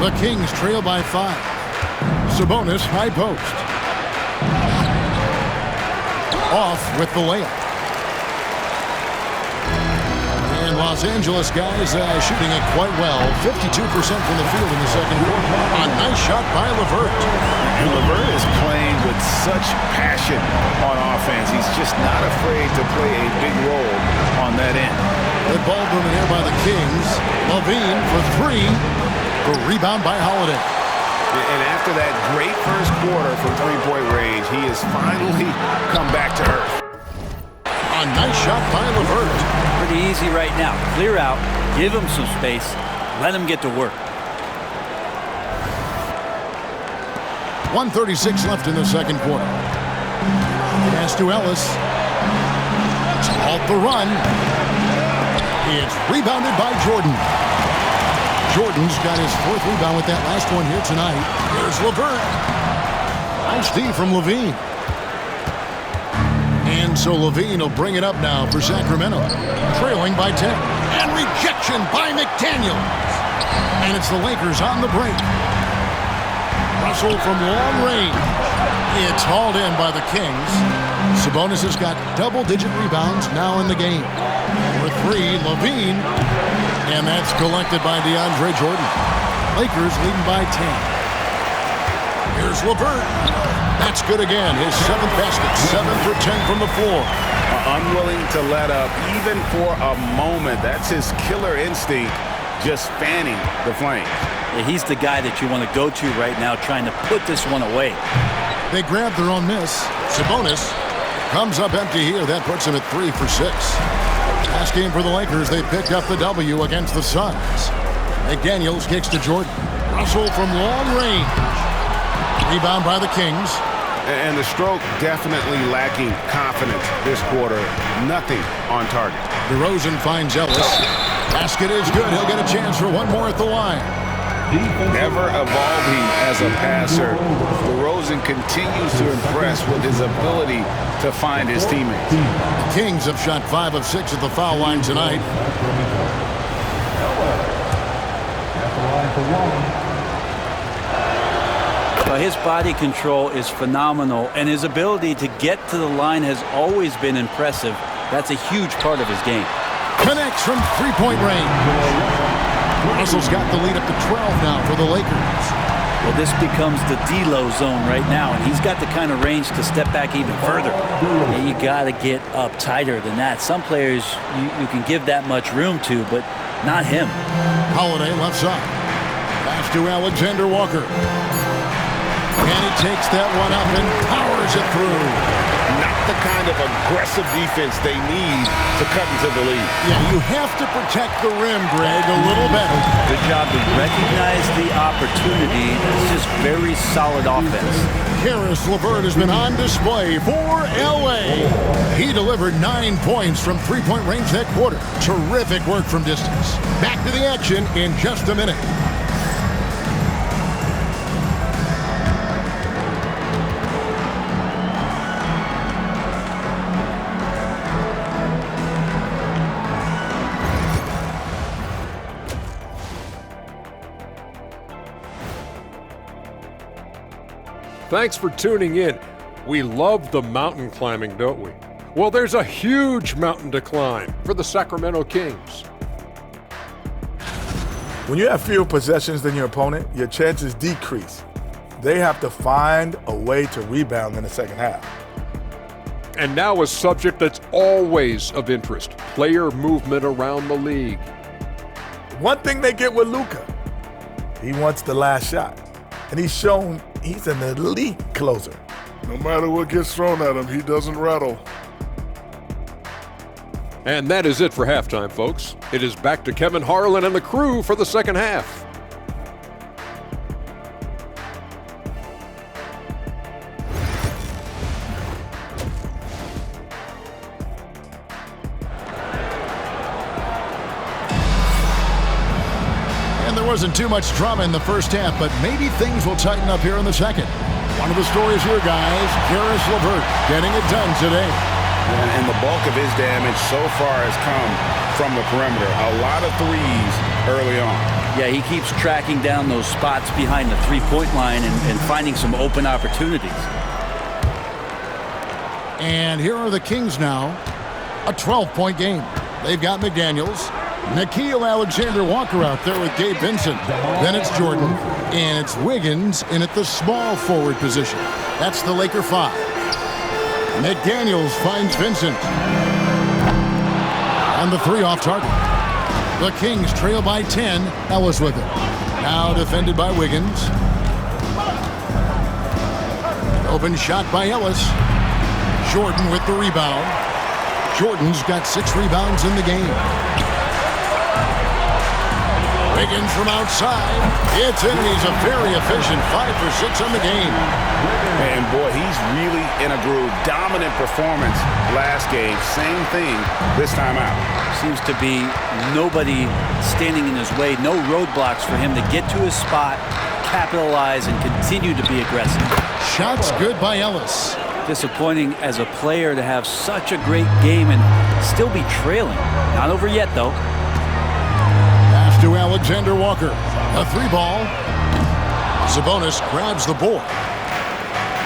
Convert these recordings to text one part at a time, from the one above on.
The Kings trail by 5. Sabonis, high post. Off with the layup. And Los Angeles guys shooting it quite well. 52% from the field in the second quarter. A nice shot by LeVert. And LeVert is playing with such passion on offense. He's just not afraid to play a big role on that end. Good ball movement here by the Kings. LaVine for 3. The rebound by Holiday. And after that great first quarter from three-point range, he has finally come back to earth. A nice shot by LeVert. Pretty easy right now. Clear out, give him some space, let him get to work. 1:36 left in the second quarter. Pass to Ellis. To halt the run. It's rebounded by Jordan. Jordan's got his 4th rebound with that last one here tonight. Here's LeVert. Nice D from LaVine. And so LaVine will bring it up now for Sacramento. Trailing by 10. And rejection by McDaniel. And it's the Lakers on the break. Russell from long range. It's hauled in by the Kings. Sabonis has got double-digit rebounds now in the game. For 3, LaVine. And that's collected by DeAndre Jordan. Lakers leading by 10. Here's LeVert. That's good again. His 7th basket. 7 for 10 from the floor. Unwilling to let up even for a moment. That's his killer instinct, just fanning the flame. Yeah, he's the guy that you want to go to right now, trying to put this one away. They grab their own miss. Sabonis comes up empty here. That puts him at 3 for 6. Last game for the Lakers, they picked up the W against the Suns. McDaniels kicks to Jordan. Russell from long range. Rebound by the Kings. And the stroke definitely lacking confidence this quarter. Nothing on target. DeRozan finds Ellis. Basket is good. He'll get a chance for one more at the line. Never evolving as a passer, DeRozan continues to impress with his ability to find his teammates. The Kings have shot 5 of 6 at the foul line tonight. Well, his body control is phenomenal, and his ability to get to the line has always been impressive. That's a huge part of his game. Connects from 3-point range. Russell's got the lead up to 12 now for the Lakers. Well, this becomes the D-Lo zone right now, and he's got the kind of range to step back even further. And you got to get up tighter than that. Some players you can give that much room to, but not him. Holiday left side. Pass to Alexander Walker. And he takes that one up and powers it through. Not the kind of aggressive defense they need to cut into the lead. Yeah, you have to protect the rim, Greg, a little better. Good job to recognize the opportunity. It's just very solid offense. Caris LeVert has been on display for L.A. He delivered 9 points from 3-point range that quarter. Terrific work from distance. Back to the action in just a minute. Thanks for tuning in. We love the mountain climbing, don't we? Well, there's a huge mountain to climb for the Sacramento Kings. When you have fewer possessions than your opponent, your chances decrease. They have to find a way to rebound in the second half. And now a subject that's always of interest, player movement around the league. One thing they get with Luka, he wants the last shot. And he's shown he's an elite closer. No matter what gets thrown at him, he doesn't rattle. And that is it for halftime, folks. It is back to Kevin Harlan and the crew for the second half. Wasn't too much drama in the first half, but maybe things will tighten up here in the second. One of the stories here, guys, Caris LeVert getting it done today. And the bulk of his damage so far has come from the perimeter. A lot of threes early on. Yeah, he keeps tracking down those spots behind the three-point line and finding some open opportunities. And here are the Kings now. A 12-point game. They've got McDaniels. Nickeil Alexander-Walker out there with Gabe Vincent. Then it's Jordan. And it's Wiggins in at the small forward position. That's the Laker 5. McDaniels finds Vincent. And the 3 off target. The Kings trail by 10. Ellis with it. Now defended by Wiggins. Open shot by Ellis. Jordan with the rebound. Jordan's got 6 rebounds in the game. Wiggins from outside. It's in. He's a very efficient 5 for 6 on the game. And boy, he's really in a groove. Dominant performance last game. Same thing this time out. Seems to be nobody standing in his way. No roadblocks for him to get to his spot, capitalize, and continue to be aggressive. Shots good by Ellis. Disappointing as a player to have such a great game and still be trailing. Not over yet, though. Pass to Alexander-Walker. A 3-ball. Sabonis grabs the board.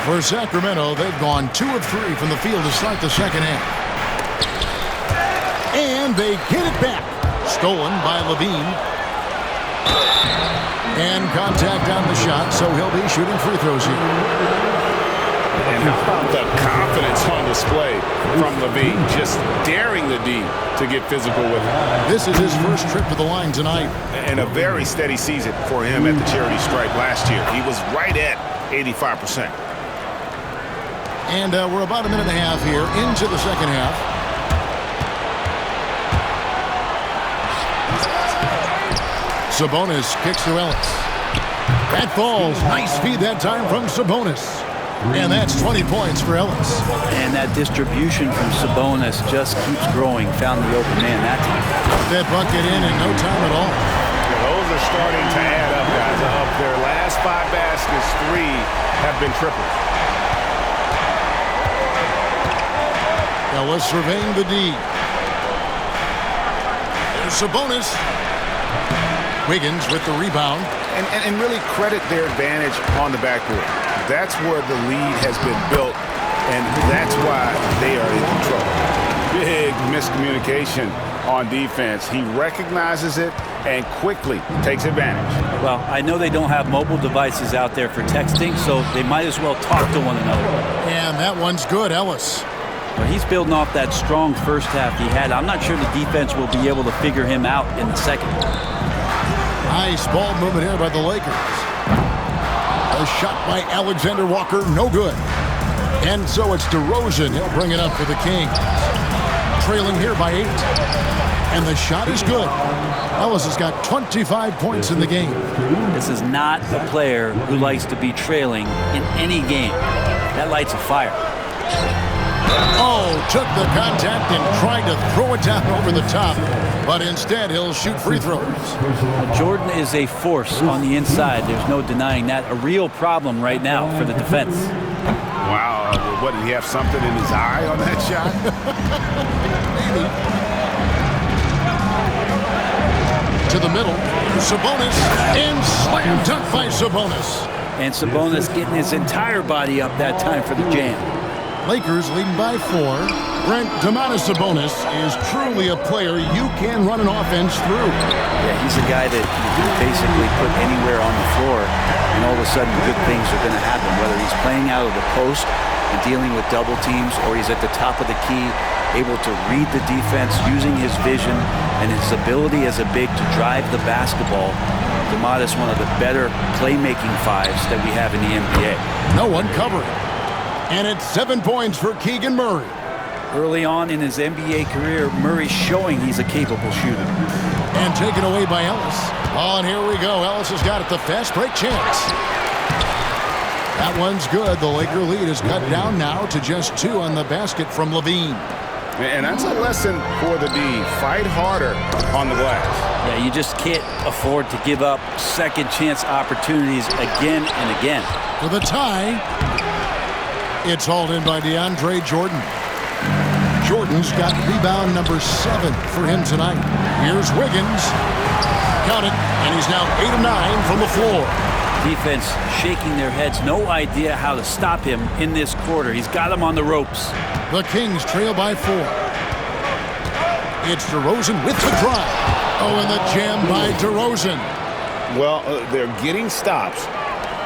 For Sacramento, they've gone 2 of 3 from the field to start the second half. And they get it back. Stolen by Levine. And contact on the shot, so he'll be shooting free throws here. And how about the confidence on display from Levine, just daring the D to get physical with him. This is his first trip to the line tonight. And a very steady season for him at the charity stripe last year. He was right at 85%. And we're about a minute and a half here into the second half. Sabonis kicks to Ellis. That falls. Nice feed that time from Sabonis. And that's 20 points for Ellis. And that distribution from Sabonis just keeps growing. Found the open man that time. That bucket in no time at all. Those are starting to add up, guys. Of their last 5 baskets, 3 have been triples. Ellis surveying the D. There's Sabonis. Wiggins with the rebound. And really credit their advantage on the backboard. That's where the lead has been built, and that's why they are in control. Big miscommunication on defense. He recognizes it and quickly takes advantage. Well, I know they don't have mobile devices out there for texting, so they might as well talk to one another. And that one's good, Ellis. Well, he's building off that strong first half he had. I'm not sure the defense will be able to figure him out in the second. Nice ball movement here by the Lakers. A shot by Alexander-Walker, no good. And so it's DeRozan. He'll bring it up for the Kings. Trailing here by 8. And the shot is good. Ellis has got 25 points in the game. This is not a player who likes to be trailing in any game. That lights a fire. Oh, took the contact and tried to throw it down over the top. But instead, he'll shoot free throws. Jordan is a force on the inside. There's no denying that. A real problem right now for the defense. Wow. What, did he have something in his eye on that shot? Maybe. To the middle. Sabonis. And slam dunk by Sabonis. And Sabonis getting his entire body up that time for the jam. Lakers leading by 4. Brent, Domantas Sabonis is truly a player you can run an offense through. Yeah, he's a guy that you can basically put anywhere on the floor, and all of a sudden good things are going to happen, whether he's playing out of the post and dealing with double teams, or he's at the top of the key, able to read the defense, using his vision and his ability as a big to drive the basketball. Domantas, one of the better playmaking 5s that we have in the NBA. No one covering. And it's 7 points for Keegan Murray. Early on in his NBA career, Murray's showing he's a capable shooter. And taken away by Ellis. Oh, and here we go. Ellis has got it. The fast break chance. That one's good. The Laker lead is cut down now to just 2 on the basket from Levine. And that's a lesson for the D. Fight harder on the glass. Yeah, you just can't afford to give up second chance opportunities again and again. For the tie, it's hauled in by DeAndre Jordan. Jordan's got rebound number 7 for him tonight. Here's Wiggins. Got it, and he's now 8 of 9 from the floor. Defense shaking their heads. No idea how to stop him in this quarter. He's got him on the ropes. The Kings trail by 4. It's DeRozan with the drive. Oh, and the jam by DeRozan. Well, they're getting stops,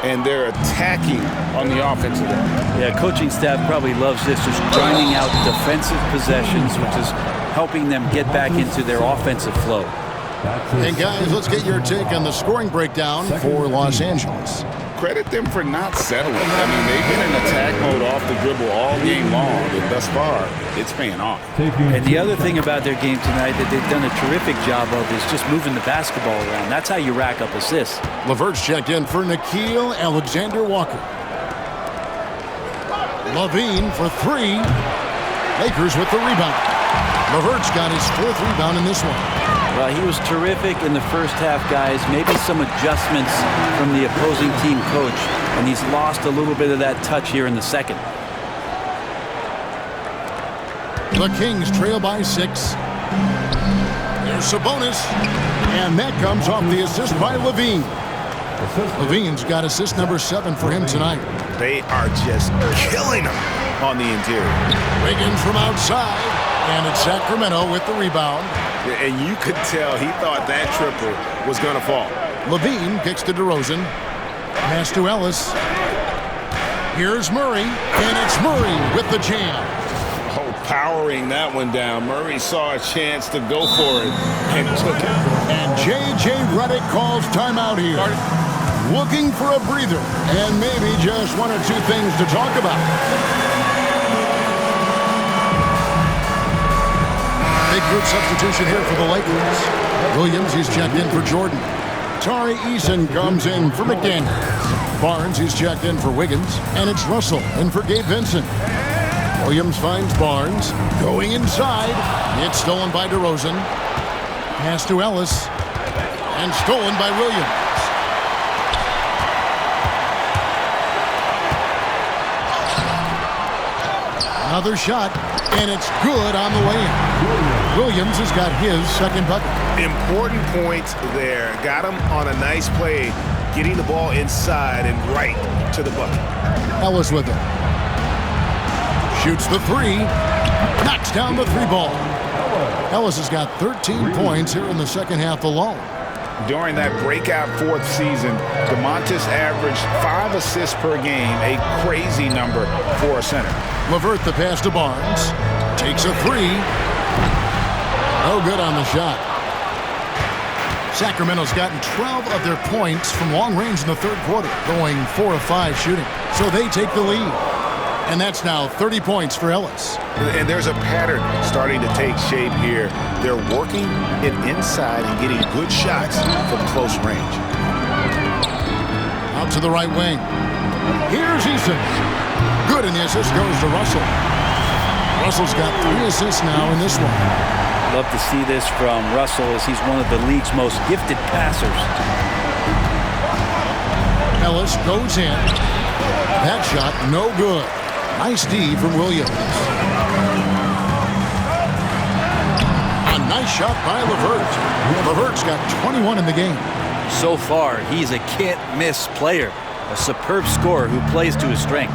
and they're attacking on the offensive end. Yeah, coaching staff probably loves this, just grinding out defensive possessions, which is helping them get back into their offensive flow. And guys, let's get your take on the scoring breakdown for Los Angeles. Credit them for not settling. I mean, they've been in attack mode off the dribble all game long, and thus far, it's paying off. And the other thing about their game tonight that they've done a terrific job of is just moving the basketball around. That's how you rack up assists. LeVert's checked in for Nickeil Alexander-Walker. Levine for 3. Lakers with the rebound. LeVert's got his 4th rebound in this one. Well, he was terrific in the first half, guys. Maybe some adjustments from the opposing team coach, and he's lost a little bit of that touch here in the second. The Kings trail by 6. There's Sabonis, and that comes off the assist by Levine. Levine's got assist number 7 for him tonight. They are just killing him on the interior. Wiggins from outside, and it's Sacramento with the rebound. And you could tell he thought that triple was going to fall. Levine kicks to DeRozan. Pass to Ellis. Here's Murray, and it's Murray with the jam. Oh, powering that one down. Murray saw a chance to go for it and took it. And J.J. Redick calls timeout here. Looking for a breather, and maybe just 1 or 2 things to talk about. Big group substitution here for the Lakers. Williams, he's checked in for Jordan. Tari Eason comes in for McDaniels. Barnes, he's checked in for Wiggins. And it's Russell in for Gabe Vincent. Williams finds Barnes. Going inside. It's stolen by DeRozan. Pass to Ellis. And stolen by Williams. Another shot, and it's good on the way in. Williams has got his 2nd bucket. Important points there. Got him on a nice play, getting the ball inside and right to the bucket. Ellis with it. Shoots the 3. Knocks down the 3 ball. Ellis has got 13 points here in the second half alone. During that breakout 4th season, DeMontis averaged 5 assists per game, a crazy number for a center. LeVert the pass to Barnes. Takes a 3. No good on the shot. Sacramento's gotten 12 of their points from long range in the 3rd quarter, going 4 of 5 shooting. So they take the lead. And that's now 30 points for Ellis. And there's a pattern starting to take shape here. They're working it inside and getting good shots from close range. Out to the right wing. Here's Eason. Good, and the assist goes to Russell. Russell's got 3 assists now in this one. Love to see this from Russell, as he's one of the league's most gifted passers. Ellis goes in. That shot, no good. Nice D from Williams. A nice shot by LeVert. LeVert's got 21 in the game. So far, he's a can't-miss player. A superb scorer who plays to his strength.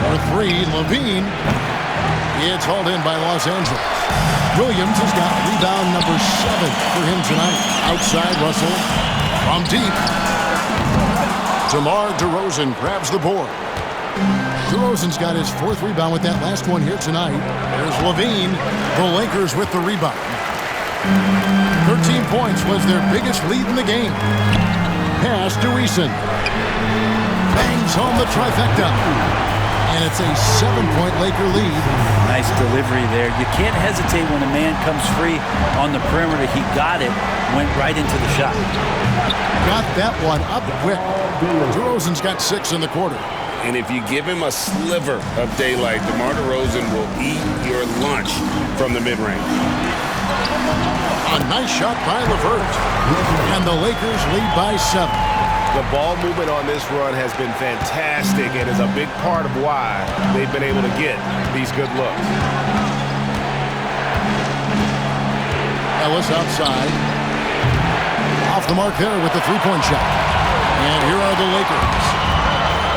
For 3, Levine. It's hauled in by Los Angeles. Williams has got rebound number 7 for him tonight. Outside Russell. From deep. DeMar DeRozan grabs the board. DeRozan's got his 4th rebound with that last one here tonight. There's Levine. The Lakers with the rebound. 13 points was their biggest lead in the game. Pass to Eason. Bangs home the trifecta. And it's a 7-point Laker lead. Nice delivery there. You can't hesitate when a man comes free on the perimeter. He got it, went right into the shot. Got that one up quick. DeRozan's got 6 in the quarter. And if you give him a sliver of daylight, DeMar DeRozan will eat your lunch from the mid-range. A nice shot by LeVert. And the Lakers lead by 7. The ball movement on this run has been fantastic and is a big part of why they've been able to get these good looks. Ellis outside. Off the mark there with the three-point shot. And here are the Lakers.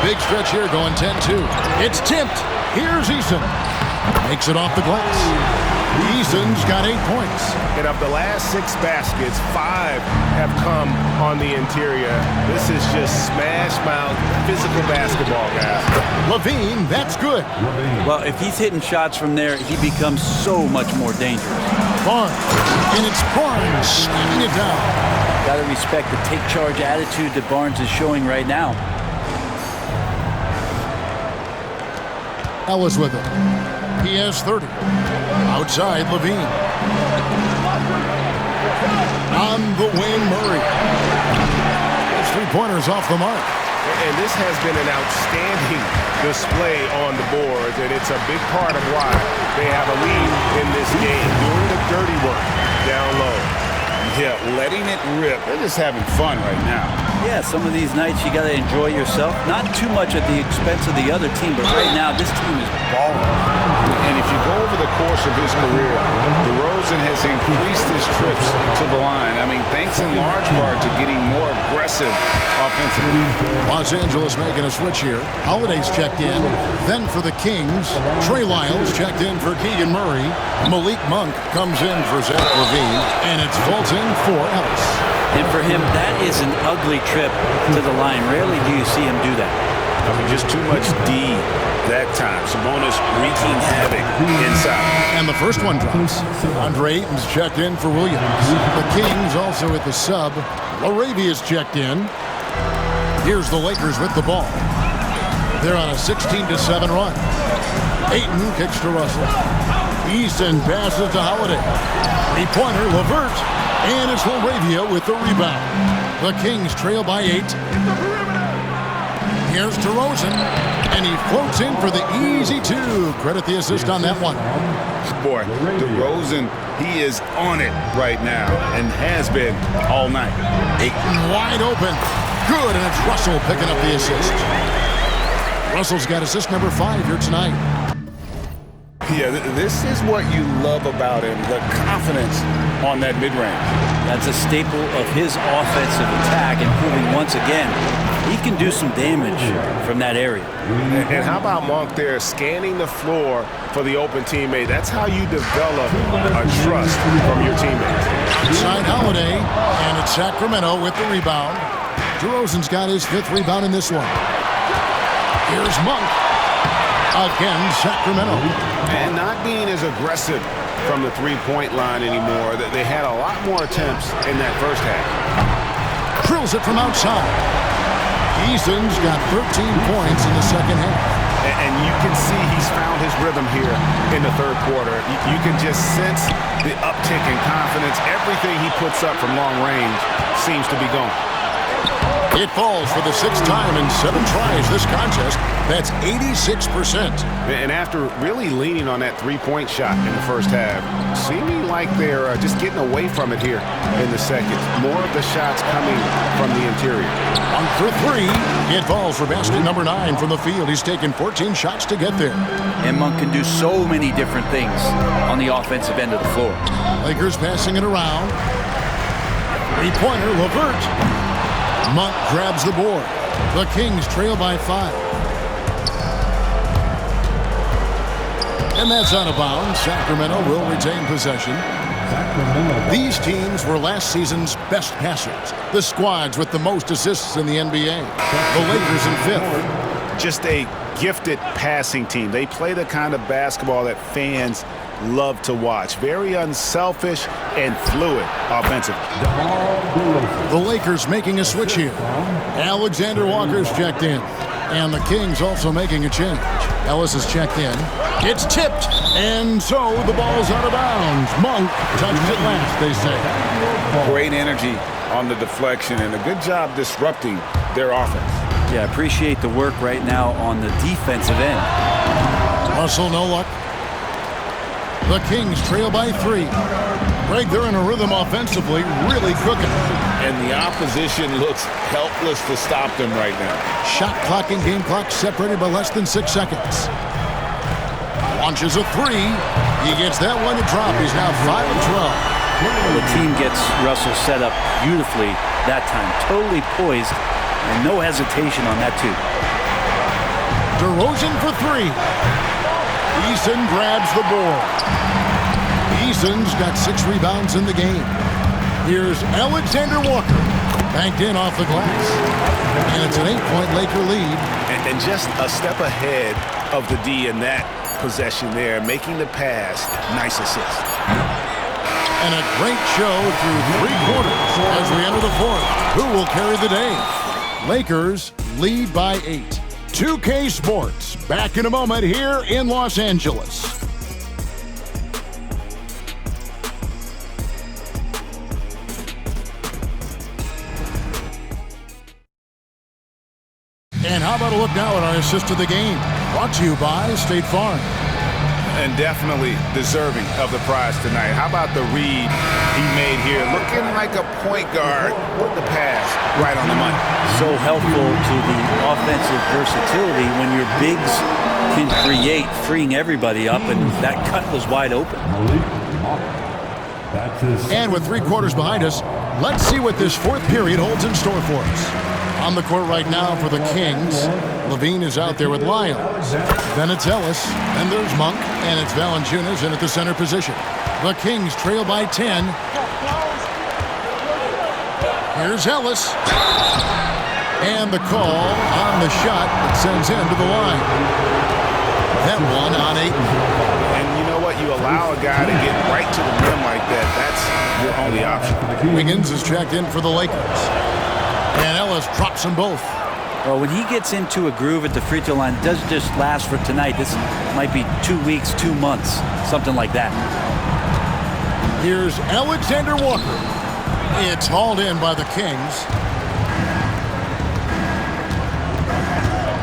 Big stretch here going 10-2. It's tipped. Here's Eason. Makes it off the glass. Eason's got 8 points. And of the last 6 baskets, 5 have come on the interior. This is just smash-mouth physical basketball, guys. LaVine, that's good. Well, if he's hitting shots from there, he becomes so much more dangerous. Barnes. And it's Barnes slamming it down. Got to respect the take-charge attitude that Barnes is showing right now. Ellis with it. He has 30. Outside, LaVine. On the wing, Murray. His three-pointers off the mark. And this has been an outstanding display on the boards, and it's a big part of why they have a lead in this game, doing the dirty work down low. Yeah, letting it rip. They're just having fun right now. Yeah, some of these nights you got to enjoy yourself. Not too much at the expense of the other team, but right now this team is balling. And if you go over the course of his career, DeRozan has increased his trips to the line. I mean, thanks in large part to getting more aggressive offensively. Los Angeles making a switch here. Holiday's checked in. Then for the Kings, Trey Lyles checked in for Keegan Murray. Malik Monk comes in for Zach LaVine. And it's Fulton for Ellis. And for him, that is an ugly trip to the line. Rarely do you see him do that. I mean, just too much D that time. Sabonis wreaking havoc inside. And the first one drops. Andre Ayton's checked in for Williams. The Kings also at the sub. Laravia's checked in. Here's the Lakers with the ball. They're on a 16-7 run. Ayton kicks to Russell. Easton passes to Holiday. Three-pointer, LeVert. And it's Laravia with the rebound. The Kings trail by 8. Here's DeRozan. And he floats in for the easy 2. Credit the assist on that one. Boy, DeRozan, he is on it right now and has been all night. Ayton wide open. Good, and it's Russell picking up the assist. Russell's got assist number 5 here tonight. Yeah, this is what you love about him, the confidence on that mid-range. That's a staple of his offensive attack, and proving once again he can do some damage from that area. And how about Monk there scanning the floor for the open teammate? That's how you develop a trust from your teammates. Inside Holiday, and it's Sacramento with the rebound. DeRozan's got his 5th rebound in this one. Here's Monk. Again, Sacramento. And not being as aggressive from the three-point line anymore. They had a lot more attempts in that first half. Drills it from outside. Eason's got 13 points in the second half. And you can see he's found his rhythm here in the third quarter. You can just sense the uptick in confidence. Everything he puts up from long range seems to be gone. It falls for the 6th time in 7 tries this contest. That's 86%. And after really leaning on that three-point shot in the first half, seeming like they're just getting away from it here in the second. More of the shots coming from the interior. On for 3. It falls for basket number 9 from the field. He's taken 14 shots to get there. And Monk can do so many different things on the offensive end of the floor. Lakers passing it around. Three-pointer, LeVert. Monk grabs the board. The Kings trail by 5. And that's out of bounds. Sacramento will retain possession. These teams were last season's best passers. The squads with the most assists in the NBA. The Lakers in 5th. Just a gifted passing team. They play the kind of basketball that fans love to watch. Very unselfish and fluid offensively. The Lakers making a switch here. Alexander Walker's checked in. And the Kings also making a change. Ellis is checked in. It's tipped. And so the ball's out of bounds. Monk touched it last, they say. Great energy on the deflection and a good job disrupting their offense. Yeah, appreciate the work right now on the defensive end. Russell, no luck. The Kings trail by 3. Greg, they're in a rhythm offensively, really cooking. And the opposition looks helpless to stop them right now. Shot clock and game clock separated by less than 6 seconds. Launches a three. He gets that one to drop. He's now 5 of 12. The team gets Russell set up beautifully that time. Totally poised and no hesitation on that too. DeRozan for three. Eason grabs the board. Eason's got 6 rebounds in the game. Here's Alexander Walker. Banked in off the glass. And it's an 8-point Laker lead. And just a step ahead of the D in that possession there, making the pass. Nice assist. And a great show through 3 quarters as we enter the 4th. Who will carry the day? Lakers lead by 8. 2K Sports, back in a moment here in Los Angeles. And how about a look now at our assist of the game? Brought to you by State Farm. And definitely deserving of the prize tonight. How about the read he made here? Looking like a point guard. Put the pass right on the money. So helpful to the offensive versatility when your bigs can create, freeing everybody up, and that cut was wide open. And with 3 quarters behind us, let's see what this 4th period holds in store for us. On the court right now for the Kings, Levine is out there with Lyles. Then it's Ellis, and there's Monk, and it's Valanciunas in at the center position. The Kings trail by 10. Here's Ellis. And the call on the shot that sends him to the line. That one on Ayton. And you know what? You allow a guy to get right to the rim like that. That's your only option. Wiggins is checked in for the Lakers. And Ellis drops them both. Well, when he gets into a groove at the free throw line, it doesn't just last for tonight. This might be 2 weeks, 2 months, something like that. Here's Alexander Walker. It's hauled in by the Kings.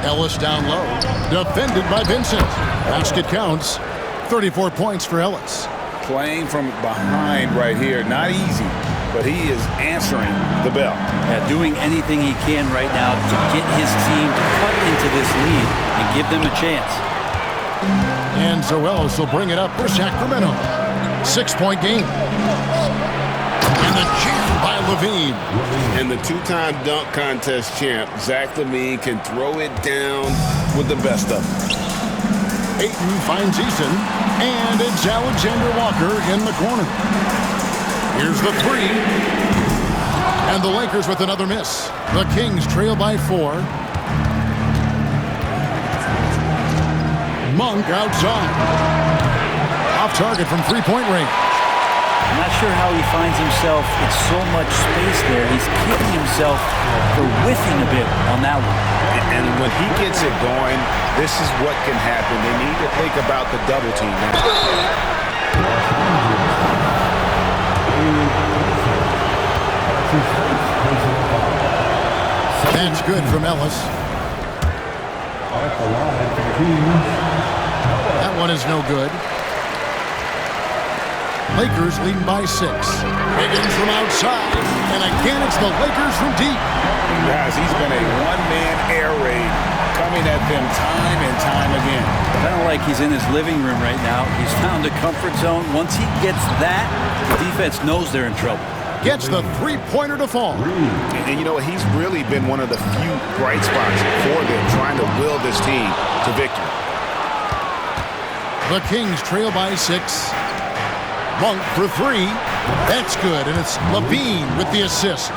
Ellis down low. Defended by Vincent. Basket counts. 34 points for Ellis. Playing from behind right here. Not easy, but he is answering the bell. Yeah, doing anything he can right now to get his team to cut into this lead and give them a chance. And so Ellis will bring it up for Sacramento. 6-point game. And the jam by Levine. And the 2-time dunk contest champ, Zach LaVine, can throw it down with the best of them. Ayton finds Eason, and it's Alexander Walker in the corner. Here's the three. And the Lakers with another miss. The Kings trail by 4. Monk outside. Off target from 3-point range. I'm not sure how he finds himself in so much space there. He's kicking himself for whiffing a bit on that one. And when he gets it going, this is what can happen. They need to think about the double team now. That's good from Ellis. That one is no good. Lakers leading by 6. Wiggins from outside. And again, it's the Lakers from deep. Guys, he's been a one-man air raid coming at them time and time again. Kind of like he's in his living room right now. He's found a comfort zone. Once he gets that, the defense knows they're in trouble. Gets the 3-pointer to fall. And you know what? He's really been one of the few bright spots for them, trying to will this team to victory. The Kings trail by 6. Monk for 3. That's good, and it's Levine with the assist.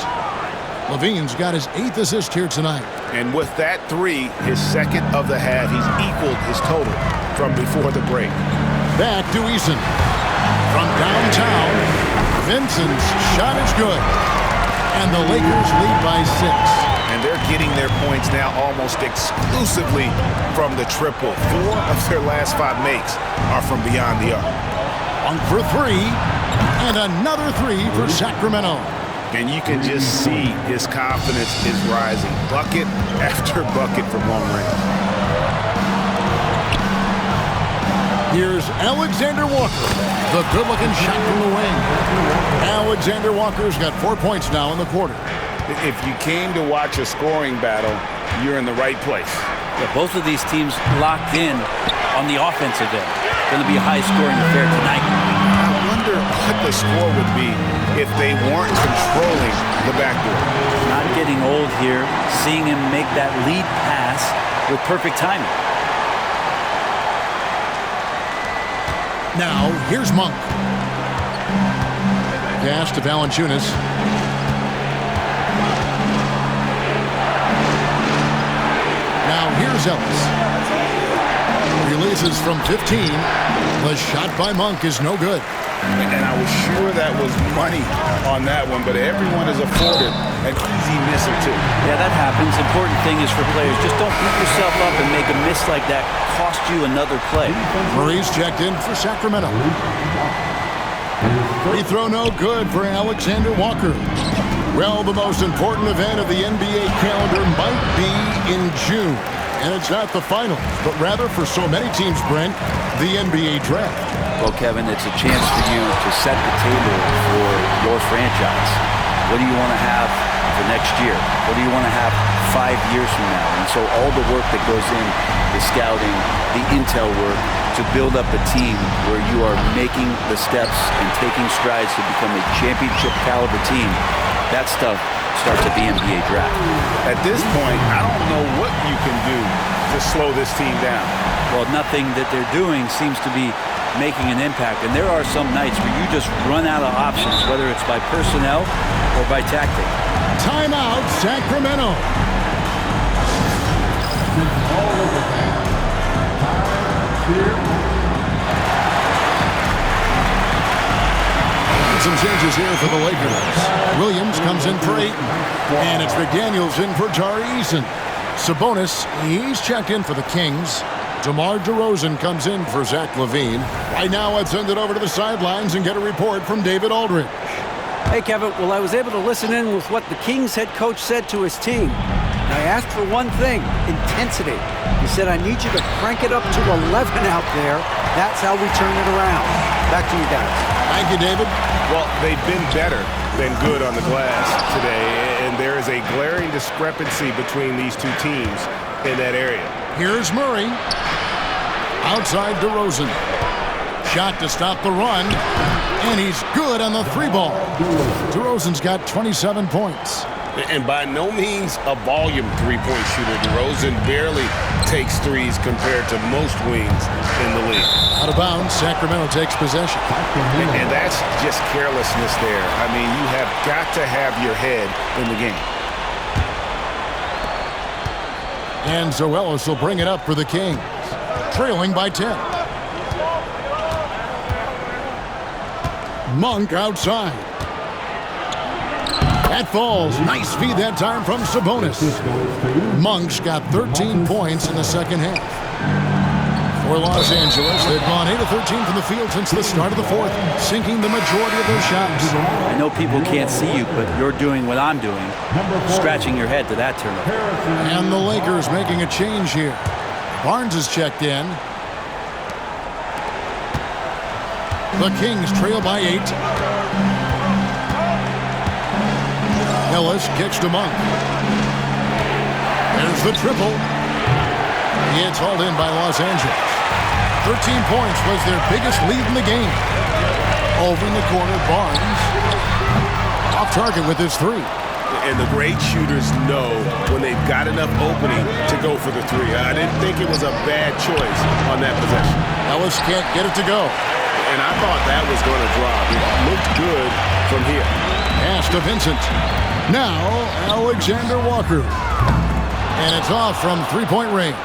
Levine's got his 8th assist here tonight. And with that 3, his second of the half, he's equaled his total from before the break. Back to Eason. From downtown, Vincent's shot is good. And the Lakers lead by 6. And they're getting their points now almost exclusively from the triple. 4 of their last 5 makes are from beyond the arc. Monk for 3. And another 3 for Sacramento. And you can just see his confidence is rising. Bucket after bucket from long range. Here's Alexander Walker. The good-looking shot from the wing. Alexander Walker's got 4 points now in the quarter. If you came to watch a scoring battle, you're in the right place. Yeah, both of these teams locked in on the offensive end. Going to be a high-scoring affair tonight. I wonder what the score would be if they weren't controlling the backdoor. Not getting old here, seeing him make that lead pass with perfect timing. Now, here's Monk. Pass to Valanciunas. Now, here's Ellis. Releases from 15. The shot by Monk is no good. And I was sure that was money on that one, but everyone is afforded an easy miss or two. Yeah, that happens. Important thing is for players, just don't beat yourself up and make a miss like that cost you another play. Murray's checked in for Sacramento. Free throw no good for Alexander Walker. Well, the most important event of the NBA calendar might be in June. And it's not the final, but rather for so many teams, Brent, the NBA draft. Well, Kevin, it's a chance for you to set the table for your franchise. What do you want to have for next year? What do you want to have 5 years from now? And so all the work that goes in, the scouting, the intel work, to build up a team where you are making the steps and taking strides to become a championship caliber team, that stuff starts at the NBA draft. At this point, I don't know what you can do to slow this team down. Well, nothing that they're doing seems to be making an impact. And there are some nights where you just run out of options, whether it's by personnel or by tactic. Timeout, Sacramento. Some changes here for the Lakers. Williams comes in for Ayton. And it's McDaniels in for Tari Eason. Sabonis, he's checked in for the Kings. DeMar DeRozan comes in for Zach LaVine. Right now, let's send it over to the sidelines and get a report from David Aldridge. Hey, Kevin. Well, I was able to listen in with what the Kings head coach said to his team. And I asked for one thing, intensity. He said, I need you to crank it up to 11 out there. That's how we turn it around. Back to you guys. Thank you, David. Well, they've been better than good on the glass today, and there is a glaring discrepancy between these two teams in that area. Here's Murray. Outside DeRozan. Shot to stop the run, and he's good on the 3-ball. DeRozan's got 27 points. And by no means a volume three-point shooter. DeRozan barely takes threes compared to most wings in the league. Out of bounds, Sacramento takes possession. And that's just carelessness there. I mean, you have got to have your head in the game. And Zoelos will bring it up for the Kings, trailing by 10. Monk outside. That falls. Nice feed that time from Sabonis. Monk's got 13 points in the second half. For Los Angeles, they've gone 8 of 13 from the field since the start of the fourth, sinking the majority of their shots. I know people can't see you, but you're doing what I'm doing, scratching your head to that turnover. And the Lakers making a change here. Barnes is checked in. The Kings trail by 8. Ellis kicks to Monk. There's the triple. It's hauled in by Los Angeles. 13 points was their biggest lead in the game. Over in the corner, Barnes off target with his 3. And the great shooters know when they've got enough opening to go for the 3. I didn't think it was a bad choice on that possession. Ellis can't get it to go. And I thought that was going to drop. It looked good from here. Pass to Vincent. Now, Alexander Walker. And it's off from 3-point range.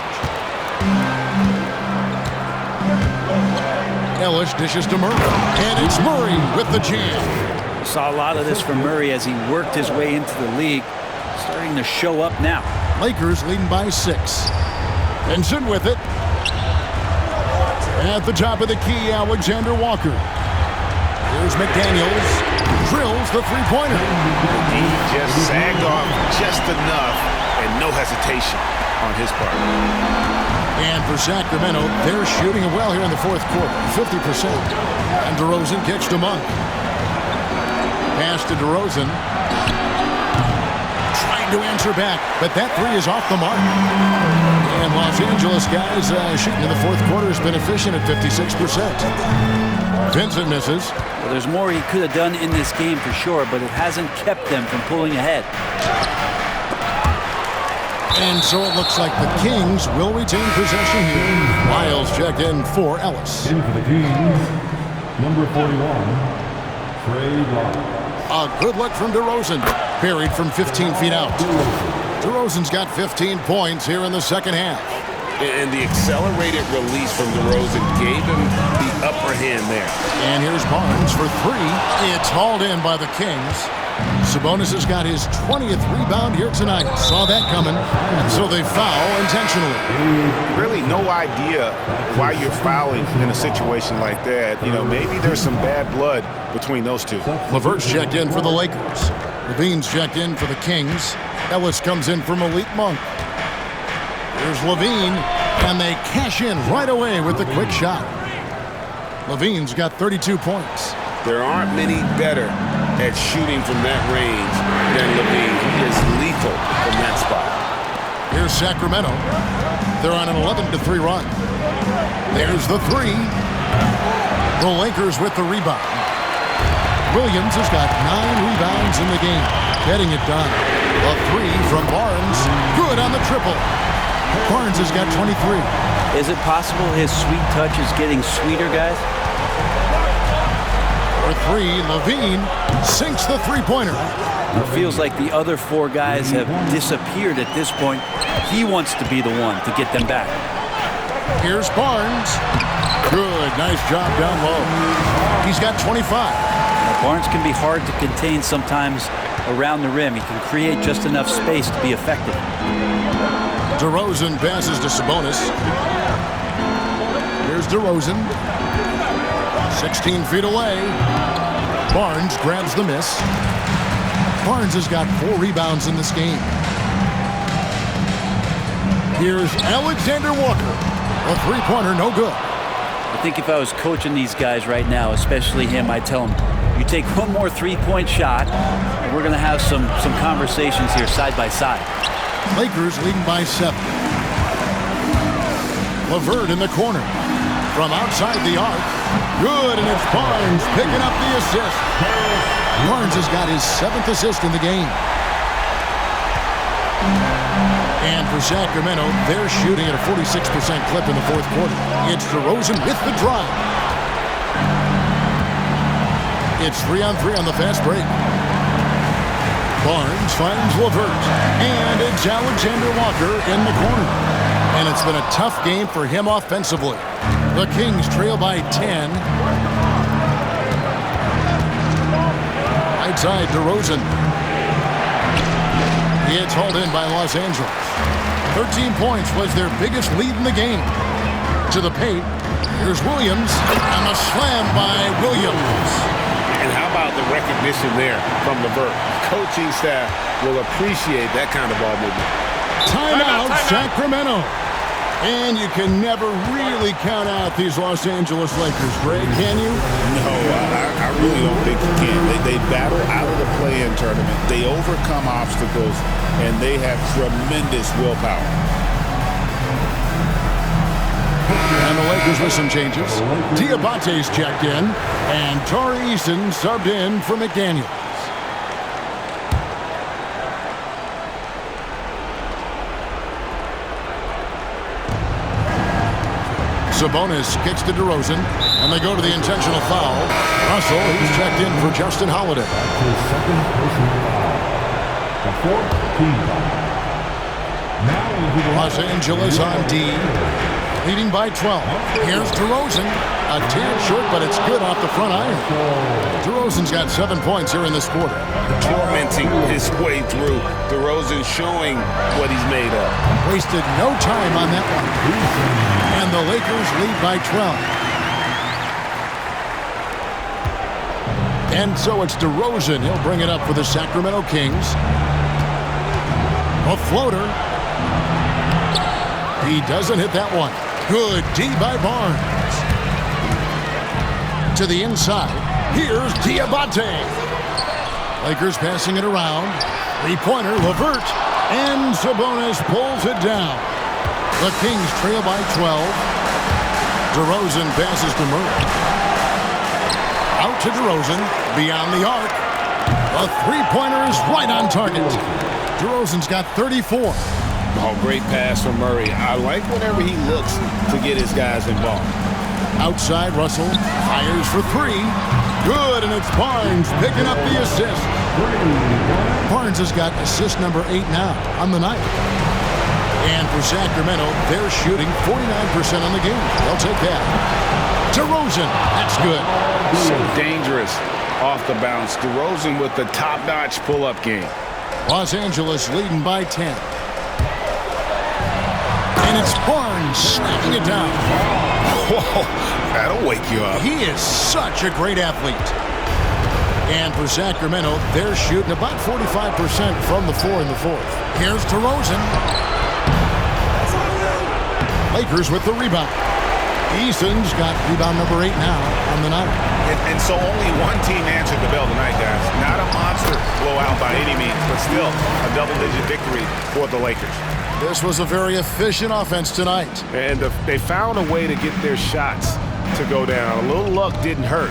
Ellis dishes to Murray. And it's Murray with the jam. Saw a lot of this from Murray as he worked his way into the league. Starting to show up now. Lakers leading by 6. Vincent with it. At the top of the key, Alexander Walker. Here's McDaniels. Drills the 3-pointer. He just sagged off just enough and no hesitation on his part. And for Sacramento, they're shooting it well here in the fourth quarter, 50%. And DeRozan kicks to Monk. Pass to DeRozan. Trying to answer back, but that three is off the mark. And Los Angeles guys shooting in the fourth quarter has been efficient at 56%. Vincent misses. Well, there's more he could have done in this game for sure, but it hasn't kept them from pulling ahead. And so it looks like the Kings will retain possession here. Miles checked in for Ellis. In for the Kings, number 41, Trey Lyles. A good look from DeRozan. Buried from 15 feet out. DeRozan's got 15 points here in the second half. And the accelerated release from DeRozan gave him the upper hand there. And here's Barnes for three. It's hauled in by the Kings. Sabonis has got his 20th rebound here tonight. Saw that coming, and so they foul intentionally. Really no idea why you're fouling in a situation like that. You know, maybe there's some bad blood between those two. LeVert's checked in for the Lakers. Levine's checked in for the Kings. Ellis comes in for Malik Monk. Here's Levine, and they cash in right away with the quick shot. Levine's got 32 points. There aren't many better at shooting from that range than Levine. He is lethal from that spot. Here's Sacramento. They're on an 11-3 run. There's the three. The Lakers with the rebound. Williams has got 9 rebounds in the game, getting it done. A three from Barnes. Good on the triple. Barnes has got 23. Is it possible his sweet touch is getting sweeter, guys? For three, Levine sinks the three-pointer. It feels like the other four guys have disappeared at this point. He wants to be the one to get them back. Here's Barnes. Good, nice job down low. He's got 25. Barnes can be hard to contain sometimes around the rim. He can create just enough space to be effective. DeRozan passes to Sabonis. Here's DeRozan. 16 feet away. Barnes grabs the miss. Barnes has got 4 rebounds in this game. Here's Alexander Walker. A three-pointer, no good. I think if I was coaching these guys right now, especially him, I'd tell him, you take one more three-point shot, and we're going to have some conversations here side by side. Lakers leading by 7. LeVert in the corner. From outside the arc. Good, and it's Barnes picking up the assist. Barnes has got his 7th assist in the game. And for Sacramento, they're shooting at a 46% clip in the fourth quarter. It's DeRozan with the drive. It's 3-on-3 on the fast break. Barnes finds LeVert. And it's Alexander Walker in the corner. And it's been a tough game for him offensively. The Kings trail by 10. Right side, DeRozan. It's hauled in by Los Angeles. 13 points was their biggest lead in the game. To the paint, here's Williams, and a slam by Williams. And how about the recognition there from LeVert? Coaching staff will appreciate that kind of ball movement. Timeout, Sacramento. And you can never really count out these Los Angeles Lakers, Greg, can you? No, I really don't think you can. They battle out of the play-in tournament. They overcome obstacles, and they have tremendous willpower. And the Lakers with some changes. Diabate's checked in, and Tari Eason subbed in for McDaniel. Sabonis kicks to DeRozan, and they go to the intentional foul. Russell, he's checked in for Justin Holiday. His second personal foul. The fourth team foul. Now into the Los Angeles on D, leading by 12. Here's DeRozan. A tad short, but it's good off the front iron. DeRozan's got 7 points here in this quarter. Tormenting his way through. DeRozan showing what he's made of. Wasted no time on that one. And the Lakers lead by 12. And so it's DeRozan. He'll bring it up for the Sacramento Kings. A floater. He doesn't hit that one. Good D by Barnes. To the inside. Here's Diabate. Lakers passing it around. Three-pointer, LeVert. And Sabonis pulls it down. The Kings trail by 12. DeRozan passes to Murray. Out to DeRozan. Beyond the arc. The three-pointer is right on target. DeRozan's got 34. Oh, great pass from Murray. I like whenever he looks to get his guys involved. Outside, Russell fires for three. Good, and it's Barnes picking up the assist. Barnes has got assist number 8 now on the night. And for Sacramento, they're shooting 49% on the game. They'll take that. DeRozan, that's good. So dangerous off the bounce. DeRozan with the top-notch pull-up game. Los Angeles leading by 10. And it's Barnes snapping it down. Whoa, that'll wake you up. He is such a great athlete. And for Sacramento, they're shooting about 45% from the floor in the fourth. Here's DeRozan. Lakers with the rebound. Easton's got rebound number 8 now on the night. And so only one team answered the bell tonight, guys. Not a monster blowout by any means, but still a double-digit victory for the Lakers. This was a very efficient offense tonight. And they found a way to get their shots to go down. A little luck didn't hurt.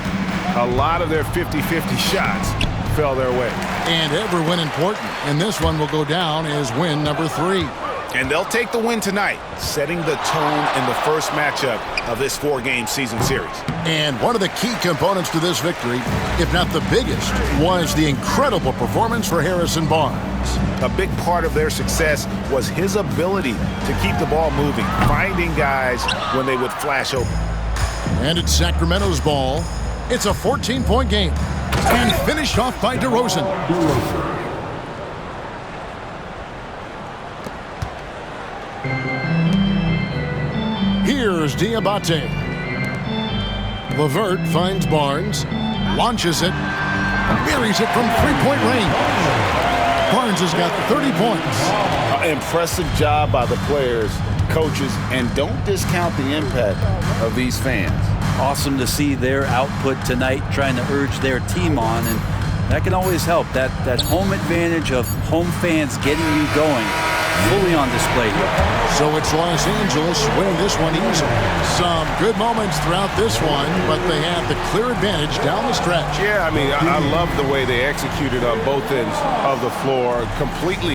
A lot of their 50-50 shots fell their way. And every win important. And this one will go down as win number 3. And they'll take the win tonight, setting the tone in the first matchup of this 4-game season series. And one of the key components to this victory, if not the biggest, was the incredible performance for Harrison Barnes. A big part of their success was his ability to keep the ball moving, finding guys when they would flash open. And it's Sacramento's ball. It's a 14-point game. And finished off by DeRozan. Here's Diabate. LeVert finds Barnes, launches it, buries it from three-point range. Barnes has got 30 points. Impressive job by the players, coaches, and don't discount the impact of these fans. Awesome to see their output tonight, trying to urge their team on, and that can always help. That home advantage of home fans getting you going, fully on display here. So it's Los Angeles winning this one easily. Some good moments throughout this one, but they had the clear advantage down the stretch. Yeah, I mean, I love the way they executed on both ends of the floor, completely